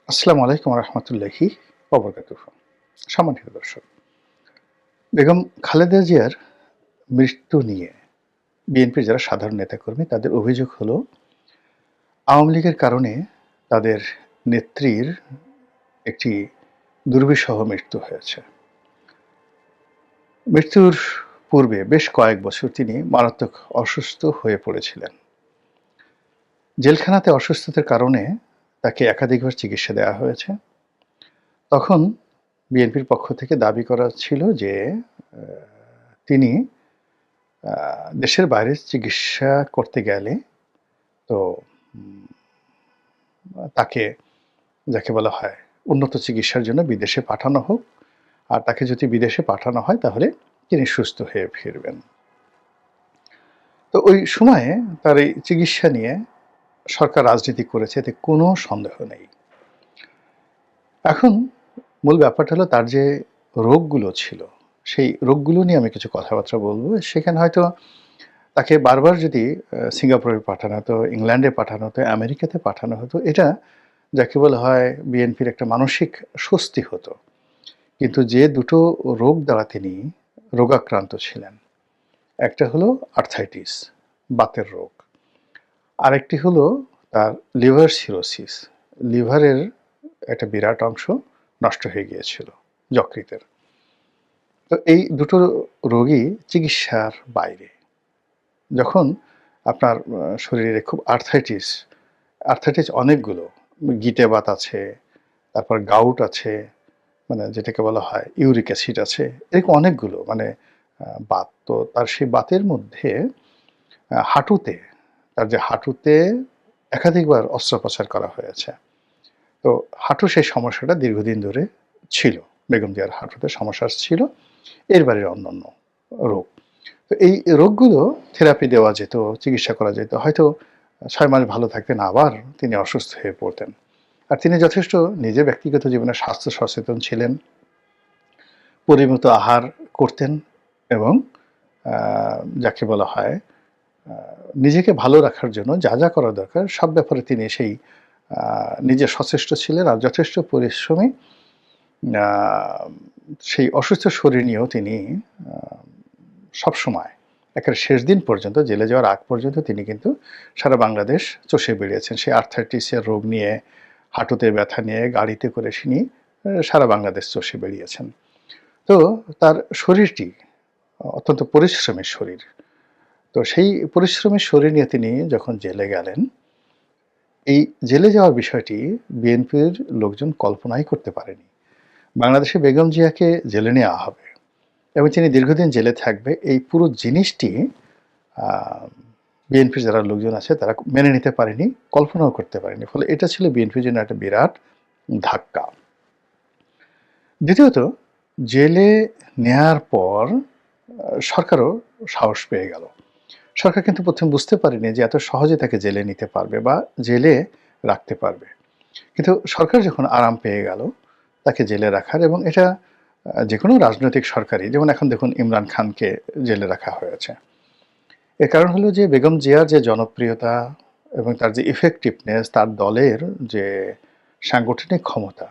আসসালামু আলাইকুম রহমতুল্লাহি ওবরাকাতুহু। সম্মানিত দর্শক, বেগম খালেদা জিয়ার মৃত্যু নিয়ে বিএনপির যারা সাধারণ নেতাকর্মী তাদের অভিযোগ হলো আওয়ামী লীগের কারণে তাদের নেত্রীর একটি দুর্বিষহ মৃত্যু হয়েছে। মৃত্যুর পূর্বে বেশ কয়েক বছর তিনি মারাত্মক অসুস্থ হয়ে পড়েছিলেন। জেলখানাতে অসুস্থতার কারণে তাকে একাধিকবার চিকিৎসা দেওয়া হয়েছে। তখন বিএনপির পক্ষ থেকে দাবি করা ছিল যে তিনি দেশের বাইরে চিকিৎসা করতে গেলে তো উম তাকে যাকে বলা হয় উন্নত চিকিৎসার জন্য বিদেশে পাঠানো হোক। আর তাকে যদি বিদেশে পাঠানো হয় তাহলে তিনি সুস্থ হয়ে ফিরবেন। তো ওই সময়ে তার এই চিকিৎসা নিয়ে সরকার রাজনীতি করেছে, এতে কোনো সন্দেহ নেই। এখন মূল ব্যাপারটা হলো তার যে রোগগুলো ছিল, সেই রোগগুলো নিয়ে আমি কিছু কথাবার্তা বলব। সেখানে হয়তো তাকে বারবার যদি সিঙ্গাপুরে পাঠানো হতো, ইংল্যান্ডে পাঠানো হতো, আমেরিকাতে পাঠানো হতো, এটা যাকে বলা হয় বিএনপির একটা মানসিক স্বস্তি হতো। কিন্তু যে দুটো রোগ দ্বারা তিনি রোগাক্রান্ত ছিলেন, একটা হলো আর্থ্রাইটিস, বাতের রোগ। আরেকটি হলো তার লিভার সিরোসিস, লিভারের একটা বিরাট অংশ নষ্ট হয়ে গিয়েছিল যকৃতের। তো এই দুটো রোগই চিকিৎসার বাইরে। যখন আপনার শরীরে খুব আর্থ্রাইটিস অনেকগুলো, গিঁটে বাত আছে, তারপর গাউট আছে, মানে যেটাকে বলা হয় ইউরিক অ্যাসিড আছে, এরকম অনেকগুলো মানে বাত। তো তার সেই বাতের মধ্যে হাঁটুতে, তার যে হাঁটুতে একাধিকবার অস্ত্রোপচার করা হয়েছে। তো হাঁটুর সেই সমস্যাটা দীর্ঘদিন ধরে ছিল। বেগম জিয়ার হাঁটুতে সমস্যা ছিল, এর বাইরে অন্যান্য রোগ। তো এই রোগগুলো থেরাপি দেওয়া যেত, চিকিৎসা করা যেত। হয়তো ৬ মাস ভালো থাকতেন, আবার তিনি অসুস্থ হয়ে পড়তেন। আর তিনি যথেষ্ট নিজে ব্যক্তিগত জীবনে স্বাস্থ্য সচেতন ছিলেন, পরিমিত আহার করতেন এবং যাকে বলা হয় নিজেকে ভালো রাখার জন্য যা, যা করা দরকার সব ব্যাপারে তিনি সেই নিজে সচেষ্ট ছিলেন। আর যথেষ্ট পরিশ্রমী আ সেই অসুস্থ শরীর নিয়েও তিনি আ সবসময় একেবারে শেষ দিন পর্যন্ত, জেলে যাওয়ার আগ পর্যন্ত তিনি কিন্তু সারা বাংলাদেশ চষে বেড়িয়েছেন। সেই আর্থ্রাইটিসের রোগ নিয়ে, হাঁটুতে ব্যথা নিয়ে গাড়িতে করে তিনি সারা বাংলাদেশ চষে বেড়িয়েছেন। তো তার শরীরটি অত্যন্ত পরিশ্রমী শরীর। তো সেই পরিশ্রমী শরীর নিয়ে তিনি যখন জেলে গেলেন, এই জেলে যাওয়ার বিষয়টি বিএনপির লোকজন কল্পনাই করতে পারেনি। বাংলাদেশে বেগম জিয়াকে জেলে নেওয়া হবে এবং তিনি দীর্ঘদিন জেলে থাকবে, এই পুরো জিনিসটি আ বিএনপির যারা লোকজন আছে তারা মেনে নিতে পারেনি, কল্পনাও করতে পারেনি। ফলে এটা ছিল বিএনপির জন্য একটা বিরাট ধাক্কা। দ্বিতীয়ত, জেলে নেয়ার পর সরকারও সাহস পেয়ে গেল। সরকার কিন্তু ১ম বুঝতে পারেনি যে এত সহজে তাকে জেলে নিতে পারবে বা জেলে রাখতে পারবে। কিন্তু সরকার যখন আরাম পেয়ে গেল তাকে জেলে রাখার, এবং এটা যেকোনো রাজনৈতিক সরকারই, যেমন এখন দেখুন ইমরান খানকে জেলে রাখা হয়েছে। এর কারণ হলো যে বেগম জিয়ার যে জনপ্রিয়তা এবং তার যে ইফেক্টিভনেস, তার দলের যে সাংগঠনিক ক্ষমতা,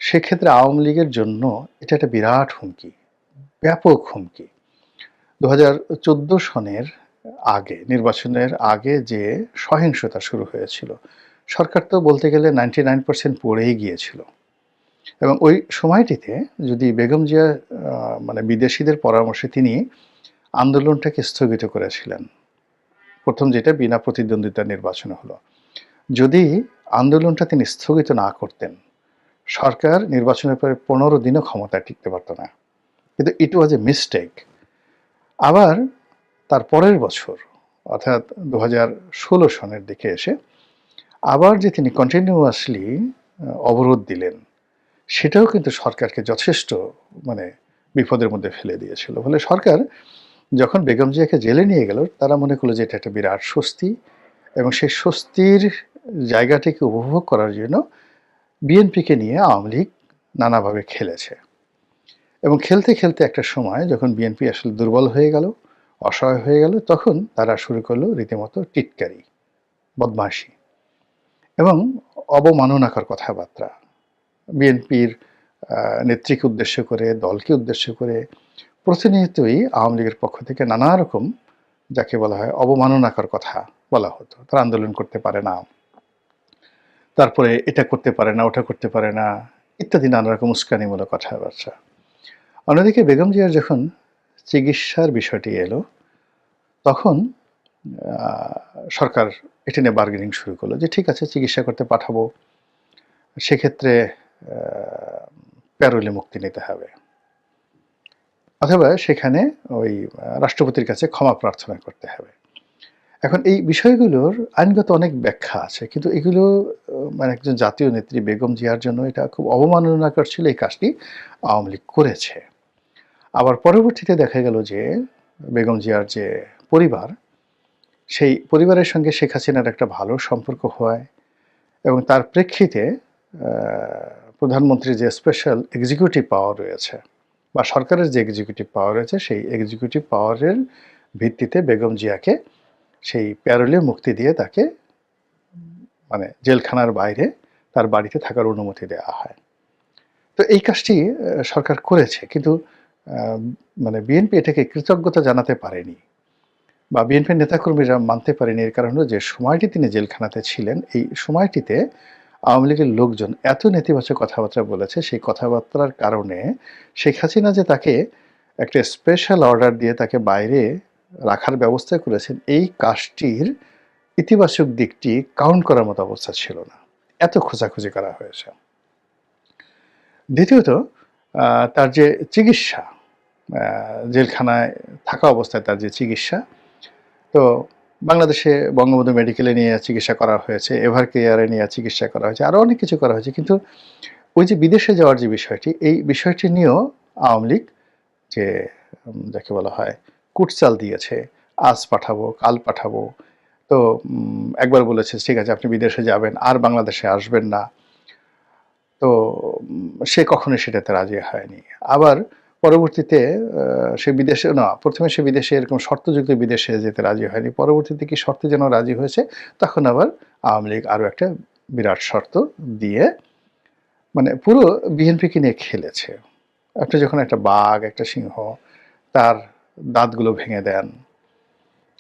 সেক্ষেত্রে আওয়ামী লীগের জন্য এটা একটা বিরাট হুমকি, ব্যাপক হুমকি। ২০১৪ সনের আগে, নির্বাচনের আগে যে সহিংসতা শুরু হয়েছিল, সরকার তো বলতে গেলে 99% পড়েই গিয়েছিল। এবং ওই সময়টিতে যদি বেগম জিয়া মানে বিদেশিদের পরামর্শে তিনি আন্দোলনটাকে স্থগিত করেছিলেন। ১ম যেটা বিনা প্রতিদ্বন্দ্বিতার নির্বাচনে হলো। যদি আন্দোলনটা তিনি স্থগিত না করতেন, সরকার নির্বাচনের পরে ১৫ দিনও ক্ষমতায় টিকতে পারত না। কিন্তু ইট ওয়াজ এ মিস্টেক। আবার তার পরের বছর অর্থাৎ ২০১৬ সনের দিকে এসে আবার যে তিনি কন্টিনিউয়াসলি অবরোধ দিলেন, সেটাও কিন্তু সরকারকে যথেষ্ট মানে বিপদের মধ্যে ফেলে দিয়েছিল। ফলে সরকার যখন বেগম জিয়াকে জেলে নিয়ে গেল, তারা মনে করল যে এটা একটা বিরাট স্বস্তি, এবং সেই স্বস্তির জায়গাটিকে উপভোগ করার জন্য বিএনপিকে নিয়ে আওয়ামী লীগ নানাভাবে খেলেছে। এবং খেলতে, খেলতে একটা সময় যখন বিএনপি আসলে দুর্বল হয়ে গেল, অসহায় হয়ে গেল, তখন তারা শুরু করলো রীতিমতো টিটকারি, বদমাইশি। এবং অবমাননাকর কথাবার্তা বিএনপির নেত্রীকে উদ্দেশ্য করে, দলকে উদ্দেশ্য করে প্রতিনিয়তই আওয়ামী লীগের পক্ষ থেকে নানা রকম যাকে বলা হয় অবমাননাকর কথা বলা হতো। তারা আন্দোলন করতে পারে না, তারপরে এটা করতে পারে না, ওটা করতে পারে না, ইত্যাদি নানা রকম উস্কানিমূলক কথাবার্তা। অন্যদিকে বেগম জিয়ার যখন চিকিৎসার বিষয়টি এলো, তখন সরকার এটা নিয়ে বার্গেনিং শুরু করলো যে ঠিক আছে চিকিৎসা করতে পাঠাবো, সেক্ষেত্রে প্যারোলে মুক্তি নিতে হবে, অথবা সেখানে ওই রাষ্ট্রপতির কাছে ক্ষমা প্রার্থনা করতে হবে। এখন এই বিষয়গুলোর আইনগত অনেক ব্যাখ্যা আছে, কিন্তু এগুলো মানে একজন জাতীয় নেত্রী বেগম জিয়ার জন্য এটা খুব অবমাননাকর ছিল। এই কাজটি আওয়ামী লীগ করেছে। আবার পরবর্তীতে দেখা গেল যে বেগম জিয়ার যে পরিবার, সেই পরিবারের সঙ্গে শেখ হাসিনার একটা ভালো সম্পর্ক হয় এবং তার প্রেক্ষিতে প্রধানমন্ত্রীর যে স্পেশাল এক্সিকিউটিভ পাওয়ার রয়েছে বা সরকারের যে এক্সিকিউটিভ পাওয়ার রয়েছে, সেই এক্সিকিউটিভ পাওয়ারের ভিত্তিতে বেগম জিয়াকে সেই প্যারোলে মুক্তি দিয়ে তাকে মানে জেলখানার বাইরে তার বাড়িতে থাকার অনুমতি দেওয়া হয়। তো এই কাজটি সরকার করেছে, কিন্তু মানে বিএনপি এটাকে কৃতজ্ঞতা জানাতে পারেনি বা বিএনপির নেতাকর্মীরা মানতে পারেনি। এর কারণ হলো যে সময়টি তিনি জেলখানাতে ছিলেন, এই সময়টিতে আওয়ামী লীগের লোকজন এত নেতিবাচক কথাবার্তা বলেছে, সেই কথাবার্তার কারণে শেখ হাসিনা যে তাকে একটা স্পেশাল অর্ডার দিয়ে তাকে বাইরে রাখার ব্যবস্থা করেছেন, এই কাজটির ইতিবাচক দিকটি কাউন্ট করার মতো অবস্থা ছিল না, এত খোঁজাখুঁজি করা হয়েছে। দ্বিতীয়ত তার যে চিকিৎসা, জেলখানায় থাকা অবস্থায় তার যে চিকিৎসা, তো বাংলাদেশে বঙ্গবন্ধু মেডিকেলে নিয়ে চিকিৎসা করা হয়েছে, এভার কেয়ারে নিয়ে চিকিৎসা করা হয়েছে, আরও অনেক কিছু করা হয়েছে, কিন্তু ওই যে বিদেশে যাওয়ার যে বিষয়টি, এই বিষয়টি নিয়েও আওয়ামী লীগ যে যাকে বলা হয় কুটচাল দিয়েছে, আজ পাঠাবো, কাল পাঠাবো। তো একবার বলেছে ঠিক আছে আপনি বিদেশে যাবেন, আর বাংলাদেশে আসবেন না। তো সে কখনোই সেটাতে রাজি হয়নি। আবার পরবর্তীতে সে বিদেশে না, প্রথমে সে বিদেশে এরকম শর্তযুক্ত বিদেশে যেতে রাজি হয়নি, পরবর্তীতে কি শর্তে যেন রাজি হয়েছে, তখন আবার আওয়ামী লীগ আরও একটা বিরাট শর্ত দিয়ে মানে পুরো বিএনপিকে নিয়ে খেলেছে। আপনি যখন একটা বাঘ, একটা সিংহ, তার দাঁতগুলো ভেঙে দেন,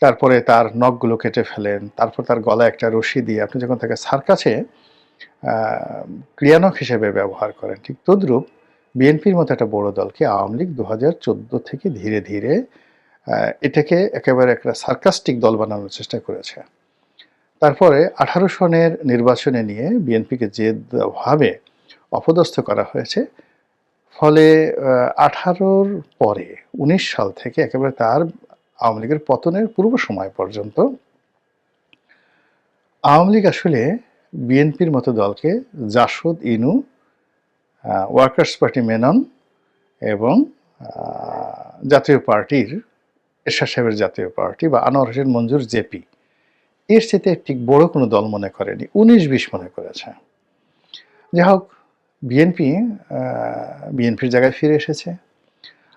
তারপরে তার নখগুলো কেটে ফেলেন, তারপর তার গলায় একটা রশি দিয়ে আপনি যখন তাকে সার্কাসে ক্রিয়ানক হিসেবে ব্যবহার করেন, ঠিক তদ্রূপ বিএনপির মতো একটা বড় দলকে আওয়ামী লীগ 2014 থেকে ধীরে ধীরে এটাকে একেবারে একটা সার্কাস্টিক দল বানানোর চেষ্টা করেছে। তারপরে 18 সনের নির্বাচনে নিয়ে বিএনপিকে যেভাবে অপদস্থ করা হয়েছে, ফলে 18-র পরে 19 সাল থেকে একেবারে তার আওয়ামী লীগের পতনের পূর্ব সময় পর্যন্ত আওয়ামী লীগ আসলে বিএনপির মতো দলকে জাসদ, ইনু, ওয়ার্কার্স পার্টি মেনন এবং জাতীয় পার্টির এরশাদ সাহেবের জাতীয় পার্টি বা আনোয়ার হোসেন মঞ্জুর জেপি, এর সাথে ঠিক বড় কোনো দল মনে করেনি, 19-20 মনে করেছে। যাই হোক, বিএনপির জায়গায় ফিরে এসেছে,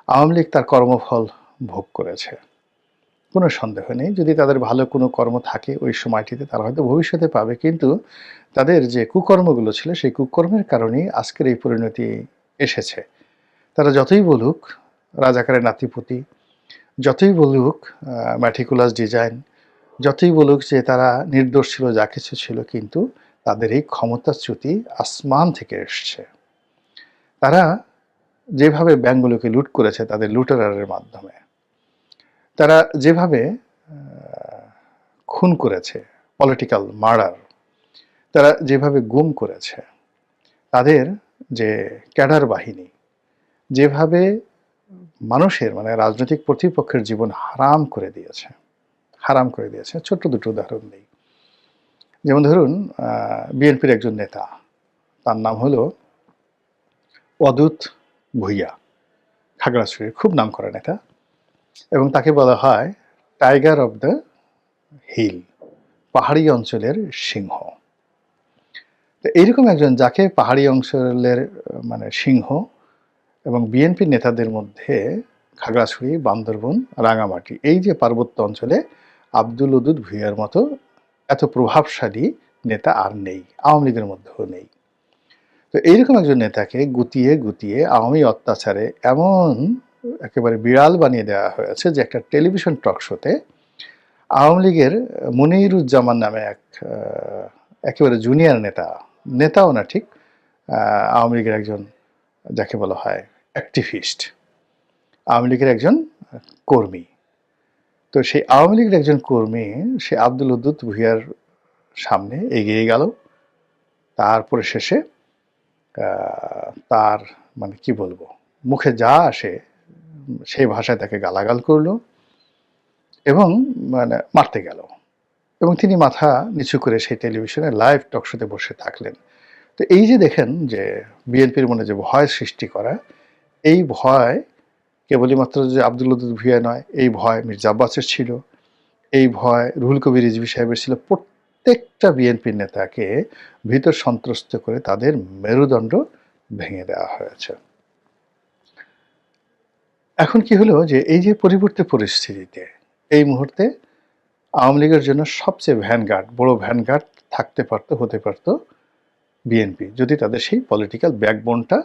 আওয়ামী লীগ তার কর্মফল ভোগ করেছে, কোনো সন্দেহ নেই। যদি তাদের ভালো কোনো কর্ম থাকে ওই সময়টিতে, তারা হয়তো ভবিষ্যতে পাবে, কিন্তু তাদের যে কুকর্মগুলো ছিল সেই কুকর্মের কারণেই আজকের এই পরিণতি এসেছে। তারা যতই বলুক রাজাকারের নাতিপুতি, যতই বলুক ম্যাটিকুলাস ডিজাইন, যতই বলুক যে তারা নির্দোষ ছিল, যা কিছু ছিল, কিন্তু তাদের এই ক্ষমতাচ্যুতি আসমান থেকে এসছে। তারা যেভাবে ব্যাংকগুলোকে লুট করেছে তাদের লুটেরারের মাধ্যমে, তারা যেভাবে খুন করেছে, পলিটিক্যাল মার্ডার, তারা যেভাবে গুম করেছে, তাদের যে ক্যাডার বাহিনী যেভাবে মানুষের মানে রাজনৈতিক প্রতিপক্ষের জীবন হারাম করে দিয়েছে, ছোট্ট দুটো উদাহরণ নেই। যেমন ধরুন বিএনপির একজন নেতা, তার নাম হলো অদূত ভূঁইয়া, খাগড়াছড়ির খুব নামকরা নেতা, এবং তাকে বলা হয় টাইগার অব দ্য হিল, পাহাড়ি অঞ্চলের সিংহ। তো এইরকম একজন যাকে পাহাড়ি অঞ্চলের মানে সিংহ এবং বিএনপির নেতাদের মধ্যে খাগড়াছড়ি, বান্দরবন, রাঙামাটি, এই যে পার্বত্য অঞ্চলে আব্দুল ওদুদ ভূঁইয়ার মতো এত প্রভাবশালী নেতা আর নেই, আওয়ামী লীগের মধ্যেও নেই। তো এইরকম একজন নেতাকে গুতিয়ে গুতিয়ে আওয়ামী অত্যাচারে এমন একেবারে বিড়াল বানিয়ে দেওয়া হয়েছে যে একটা টেলিভিশন টক শোতে আওয়ামী লীগের মনিরুজ্জামান নামে এক একেবারে জুনিয়র নেতাও না ঠিক, আওয়ামী লীগের একজন যাকে বলা হয় অ্যাক্টিভিস্ট, আওয়ামী লীগের একজন কর্মী। তো সেই আওয়ামী লীগের একজন কর্মী সে আব্দুল উদ্দুত ভূঁইয়ার সামনে এগিয়ে গেল, তারপরে শেষে তার মানে কি বলবো, মুখে যা আসে সেই ভাষায় তাকে গালাগাল করলো এবং মানে মারতে গেল, এবং তিনি মাথা নিচু করে সেই টেলিভিশনে লাইভ টকশোতে বসে থাকলেন। তো এই যে দেখেন যে বিএনপির মনে যে ভয় সৃষ্টি করা, এই ভয় কেবলই মাত্র যে আব্দুল উদ্দুত ভূঁইয়া নয়, এই ভয় মির্জা আব্বাসের ছিল, এই ভয় রুহুল কবির রিজভী সাহেবের ছিল। প্রত্যেকটা বিএনপির নেতাকে ভিতর সন্ত্রস্ত করে তাদের মেরুদণ্ড ভেঙে দেওয়া হয়েছে। এখন কি হলো যে এই যে পরিবর্তিত পরিস্থিতিতে এই মুহূর্তে আওয়ামী লীগের জন্য সবচেয়ে বড় ভ্যানগার্ড থাকতে পারতো, হতে পারতো বিএনপি, যদি তাদের সেই পলিটিক্যাল ব্যাকবোনটা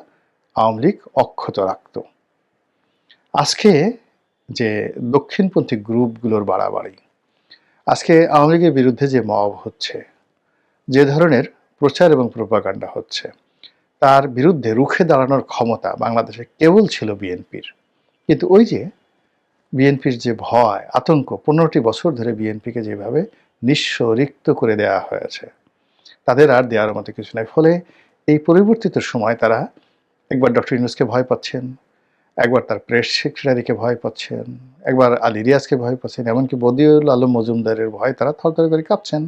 আওয়ামী লীগ অক্ষত রাখত। আজকে যে দক্ষিণপন্থী গ্রুপগুলোর বাড়াবাড়ি, আজকে আওয়ামী লীগের বিরুদ্ধে যে মব হচ্ছে, যে ধরনের প্রচার এবং প্রোপাগান্ডা হচ্ছে, তার বিরুদ্ধে রুখে দাঁড়ানোর ক্ষমতা বাংলাদেশে কেবল ছিল বিএনপির। কিন্তু ওই যে বিএনপির যে ভয় আতঙ্ক, 15টি বছর ধরে বিএনপিকে যেভাবে নিঃস্ব রিক্ত করে দেওয়া হয়েছে, তাদের আর দেওয়ার মতো কিছু নাই। ফলে এই পরিবর্তিত সময় তারা একবার ডক্টর ইউনূসকে ভয় পাচ্ছেন, একবার তার প্রেস সেক্রেটারিকে ভয় পাচ্ছেন, একবার আলী রিয়াজকে ভয় পাচ্ছেন, এমনকি বদিউল আলম মজুমদারের ভয় তারা থরথর করে কাঁপছেন।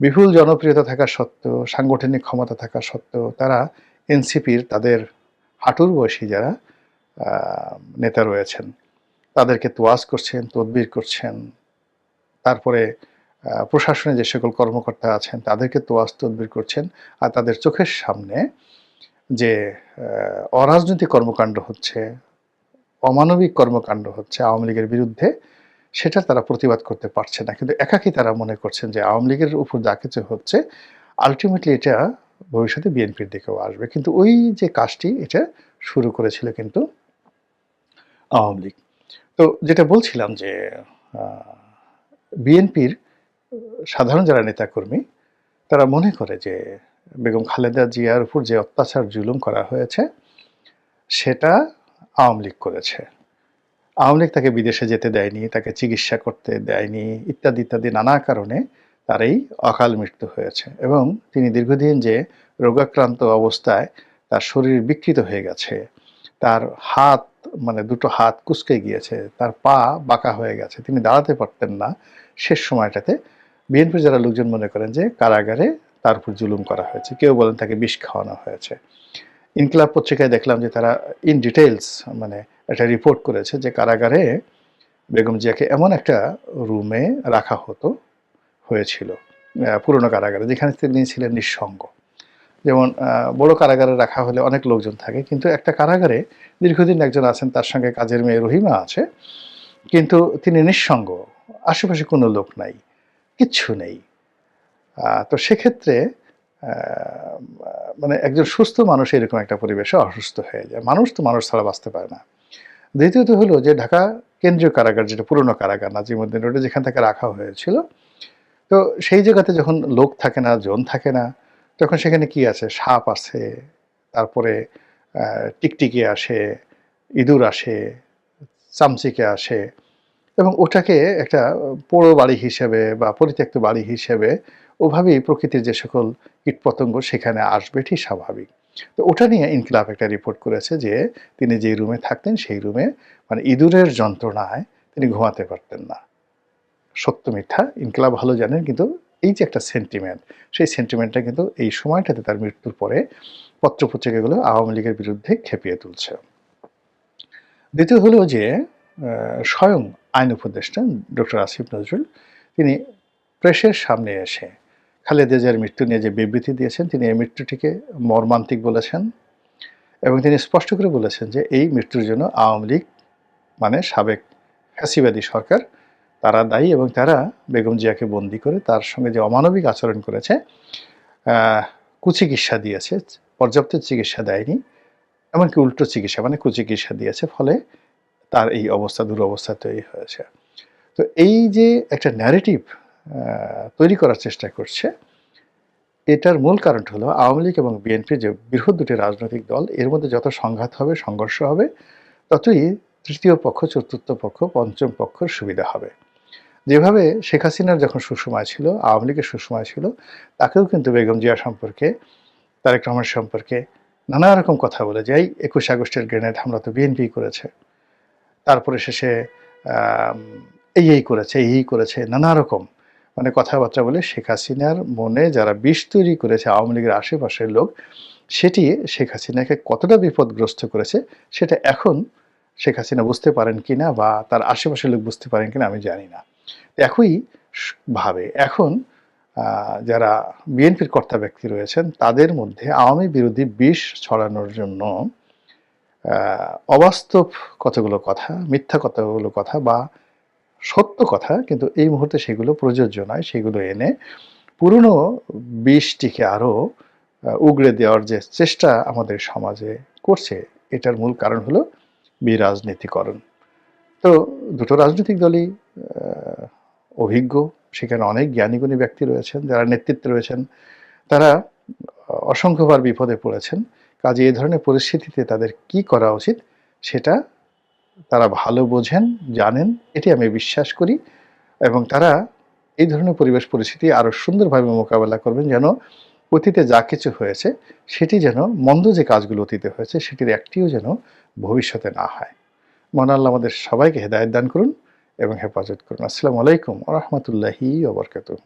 বিপুল জনপ্রিয়তা থাকা সত্ত্বেও, সাংগঠনিক ক্ষমতা থাকা সত্ত্বেও তারা এনসিপির তাদের হাঁটুর বয়সী যারা নেতা রয়েছেন তাদেরকে তোয়াজ করছেন, তদবির করছেন। তারপরে প্রশাসনে যে সকল কর্মকর্তা আছেন তাদেরকে তোয়াজ তদবির করছেন। আর তাদের চোখের সামনে যে অরাজনৈতিক কর্মকাণ্ড হচ্ছে, অমানবিক কর্মকাণ্ড হচ্ছে আওয়ামী লীগের বিরুদ্ধে, সেটা তারা প্রতিবাদ করতে পারছে না। কিন্তু একাকী তারা মনে করছেন যে আওয়ামী লীগের উপর যা কিছু হচ্ছে আলটিমেটলি এটা ভবিষ্যতে বিএনপির দিকেও আসবে। কিন্তু ওই যে কাজটি এটা শুরু করেছিল কিন্তু আওয়ামী লীগ। তো যেটা বলছিলাম যে বিএনপির সাধারণ যারা নেতাকর্মী তারা মনে করে যে বেগম খালেদা জিয়ার উপর যে অত্যাচার জুলুম করা হয়েছে সেটা আওয়ামী লীগ করেছে। আওয়ামী লীগ তাকে বিদেশে যেতে দেয়নি, তাকে চিকিৎসা করতে দেয়নি, ইত্যাদি ইত্যাদি নানা কারণে তার এই অকাল মৃত্যু হয়েছে। এবং তিনি দীর্ঘদিন যে রোগাক্রান্ত অবস্থায় তার শরীর বিকৃত হয়ে গেছে, তার হাত মানে দুটো হাত কুঁচকে গিয়েছে, তার পা বাঁকা হয়ে গেছে, তিনি দাঁড়াতে পারতেন না। শেষ সময়টাতে বিএনপির যারা লোকজন মনে করেন যে কারাগারে তার উপর জুলুম করা হয়েছে, কেউ বলেন তাকে বিষ খাওয়ানো হয়েছে। ইনকিলাব পত্রিকায় দেখলাম যে তারা ইন ডিটেইলস মানে একটা রিপোর্ট করেছে যে কারাগারে বেগম জিয়াকে এমন একটা রুমে রাখা হয়েছিল, পুরনো কারাগারে, যেখানে তিনি ছিলেন নিঃসঙ্গ। যেমন বড় কারাগারে রাখা হলে অনেক লোকজন থাকে, কিন্তু একটা কারাগারে দীর্ঘদিন একজন আছেন, তার সঙ্গে কাজের মেয়ে রহিমা আছে, কিন্তু তিনি নিঃসঙ্গ, আশেপাশে কোনো লোক নাই, কিচ্ছু নেই। তো সেক্ষেত্রে মানে একজন সুস্থ মানুষ এরকম একটা পরিবেশে অসুস্থ হয়ে যায়। মানুষ তো মানুষ ছাড়া বাঁচতে পারে না। দ্বিতীয়ত হলো যে ঢাকা কেন্দ্রীয় কারাগার, যেটা পুরনো কারাগার নাজিমুদ্দিন রোডে, যেখান থেকে রাখা হয়েছিল, তো সেই জায়গাতে যখন লোক থাকে না, জন থাকে না, তখন সেখানে কি আছে, সাপ আছে, তারপরে টিকটিকি আসে, ইঁদুর আসে, চামচিকে আসে, এবং ওটাকে একটা পোড়ো বাড়ি হিসেবে বা পরিত্যক্ত বাড়ি হিসেবে ওভাবেই প্রকৃতির যে সকল কীটপতঙ্গ সেখানে আসবে, এটি স্বাভাবিক। তো ওটা নিয়ে ইনকিলাব একটা রিপোর্ট করেছে যে তিনি যেই রুমে থাকতেন সেই রুমে মানে ইঁদুরের যন্ত্রণায় তিনি ঘুমাতে পারতেন না। সত্য মিথ্যা ইনকিলাব ভালো জানেন, কিন্তু এই যে একটা সেন্টিমেন্ট, সেই সেন্টিমেন্টটা কিন্তু এই সময়টাতে তার মৃত্যুর পরে পত্রপত্রিকাগুলো আওয়ামী লীগের বিরুদ্ধে খেপিয়ে তুলছে। দ্বিতীয় হলো যে স্বয়ং আইন উপদেষ্টা ডক্টর আসিফ নজরুল তিনি প্রেসের সামনে এসে খালেদা জিয়ার মৃত্যু নিয়ে যে বিবৃতি দিয়েছেন, তিনি এই মৃত্যুটিকে মর্মান্তিক বলেছেন, এবং তিনি স্পষ্ট করে বলেছেন যে এই মৃত্যুর জন্য আওয়ামী লীগ মানে সাবেক ফ্যাসিবাদী সরকার তারা দায়ী এবং তারা বেগম জিয়াকে বন্দী করে তার সঙ্গে যে অমানবিক আচরণ করেছে, কুচিকিৎসা দিয়েছে, পর্যাপ্ত চিকিৎসা দেয়নি, এমনকি উল্টো চিকিৎসা মানে কুচিকিৎসা দিয়েছে, ফলে তার এই অবস্থা, দুরবস্থা তৈরি হয়েছে। তো এই যে একটা ন্যারেটিভ তৈরি করার চেষ্টা করছে, এটার মূল কারণটা হলো আওয়ামী লীগ এবং বিএনপি যে বৃহৎ দুটি রাজনৈতিক দল, এর মধ্যে যত সংঘাত হবে, সংঘর্ষ হবে, ততই তৃতীয় পক্ষ, চতুর্থ পক্ষ, পঞ্চম পক্ষের সুবিধা হবে। যেভাবে শেখ হাসিনার যখন সুসময় ছিল, আওয়ামী লীগের সুসময় ছিল, তাকেও কিন্তু বেগম জিয়া সম্পর্কে, তারেক রহমান সম্পর্কে নানা রকম কথা বলে যে, এই ২১ আগস্টের গ্রেনেড হামলা তো বিএনপি করেছে। তারপরে শেষে এই করেছে, এই করেছে, নানা রকম মানে কথাবার্তা বলে শেখ হাসিনার মনে যারা বিষ তৈরি করেছে আওয়ামী লীগের আশেপাশের লোক, সেটি শেখ হাসিনাকে কতটা বিপদগ্রস্ত করেছে সেটা এখন শেখ হাসিনা বুঝতে পারেন কিনা বা তার আশেপাশের লোক বুঝতে পারেন কিনা আমি জানি না। একই ভাবে এখন যারা বিএনপির কর্তা ব্যক্তি রয়েছেন তাদের মধ্যে আওয়ামী বিরোধী বিষ ছড়ানোর জন্য অবাস্তব কতগুলো কথা, মিথ্যা কতগুলো কথা বা সত্য কথা কিন্তু এই মুহূর্তে সেগুলো প্রযোজ্য নয়, সেগুলো এনে পুরনো বিষটিকে আরও উগড়ে দেওয়ার যে চেষ্টা আমাদের সমাজে করছে, এটার মূল কারণ হলো বিরাজনীতিকরণ। তো দুটো রাজনৈতিক দলই অভিজ্ঞ, সেখানে অনেক জ্ঞানীগুণী ব্যক্তি রয়েছেন, যারা নেতৃত্বে রয়েছেন, তারা অসংখ্যবার বিপদে পড়েছেন। কাজে এই ধরনের পরিস্থিতিতে তাদের কি করা উচিত সেটা তারা ভালো বোঝেন, জানেন, এটি আমি বিশ্বাস করি এবং তারা এই ধরনের পরিবেশ পরিস্থিতি আরও সুন্দরভাবে মোকাবেলা করবেন যেন অতীতে যা কিছু হয়েছে সেটি যেন, মন্দ যে কাজগুলো অতীতে হয়েছে সেটির একটিও যেন ভবিষ্যতে না হয়। মহান আল্লাহ আমাদের সবাইকে হেদায়েত দান করুন এবং হেফাজত করুন। আসসালামু আলাইকুম ওয়া রাহমাতুল্লাহি ওয়া বারাকাতুহু।